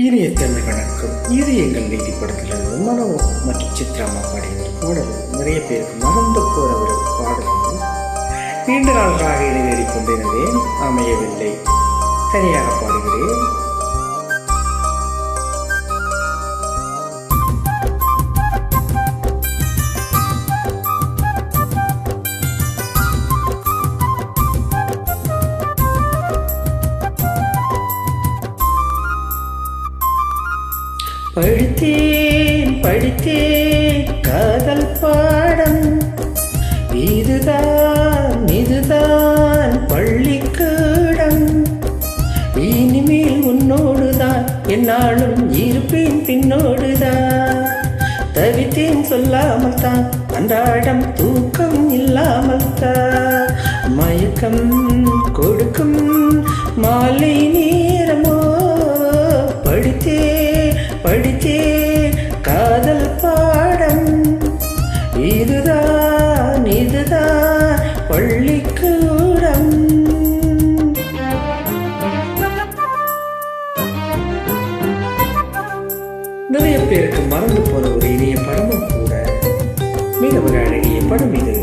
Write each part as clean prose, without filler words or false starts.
இனிய தமிழ் வணக்கம். இது எங்கள் நீதி படத்திலிருந்து மனோ மற்றும் சித்ராமா பாடிய ஒரு பாடல். நிறைய பேருக்கு மறந்து போற ஒரு பாடல். நீண்ட நாள்களாக இடைவெளி கொண்டிருந்தேன், அமையவில்லை. தனியாக பாடுகிறேன். படித்தேன் காதல் பாடம். இதுதான் பள்ளிக்கூடம். இனிமேல் உன்னோடுதான் என்னாலும் இருப்பேன் பின்னோடுதான். தவித்தேன் சொல்லாமல் தான் அன்றாடம் தூக்கம் இல்லாமல் தான். மயக்கம் கொடுக்கும் மாலை நேரமோ. படித்தே காதல் பாடம். இதுதான் பள்ளிக்கூடம். நிறைய பேருக்கு மறந்து போன ஒரு இனிய படமும் கூட. மிக ஒரு அழகிய படம் இது.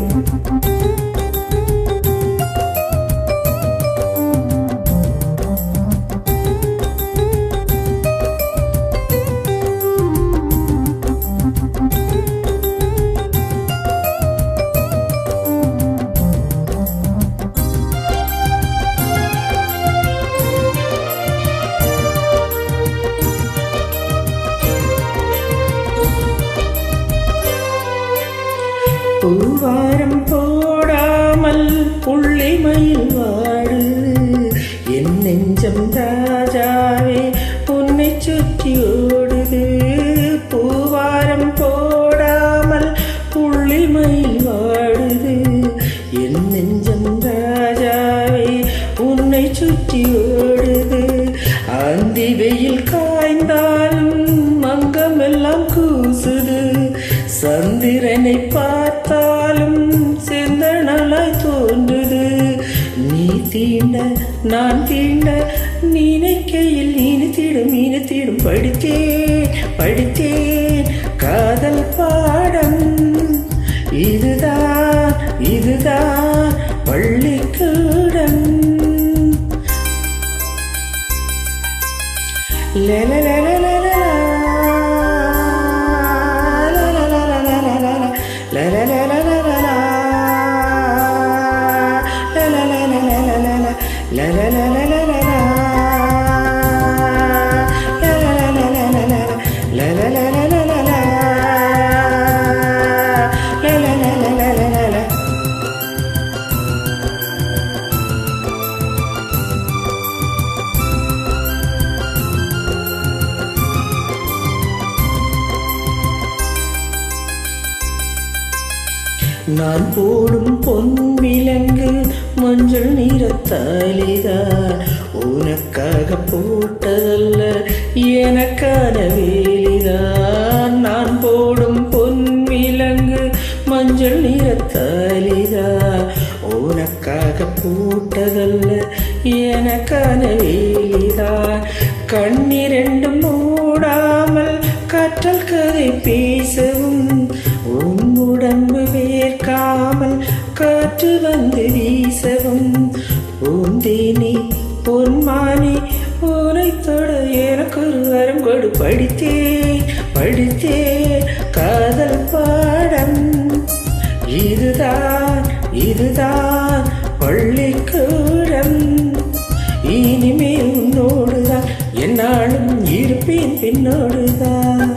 பூவாரம் போடாமல் புள்ளிமயில் வாடு. என் நெஞ்சம் ராஜாவே உன்னை சுற்றி ஓடுது. பூவாரம் போடாமல் புள்ளிமயில் வாடுது. என் நெஞ்சம் ராஜாவே உன்னை சுற்றி ஓடுது. ஆந்தி வெயில் காய்ந்தாலும் மங்கமெல்லாம் கூசுது. சந்திரனை பார்த்தாலும் சிந்தனாய் தோன்றுது. நீ தீண்ட நான் தீண்ட நினைக்கையில் நீனத்திடும். படித்தேன் காதல் பாடம். இதுதான் பள்ளிக்கூடம். நான் போடும் பொன் விலங்கு மஞ்சள் நிறத்தாலிதான். உனக்காக போட்டதல்ல எனக்கான வேலிதான். நான் போடும் பொன் விலங்கு மஞ்சள் நிறத்தாலிதான். உனக்காக போட்டதல்ல எனக்கான வேலிதான். கண்ணிரண்டு மூடாமல் கற்றல் கதை பேசவும். உன் உடம்பு வேர்க்காமல் காற்று வந்து வீசவும். பூந்தேனி பொன்மானி உனை தொட எனக்கு ஒரு வரம் கொடு. படித்தேன் காதல் பாடம். இதுதான் பள்ளிக்கூடம். இனிமேல் உன்னோடுதான் என்னாலும் இருப்பேன் பின்னோடுதான்.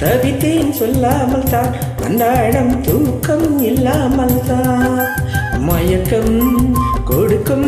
தவித்தேன் சொல்லாமல் தான் அன்றாடம் தூக்கம் இல்லாமல் தான். மயக்கம் கொடுக்கும்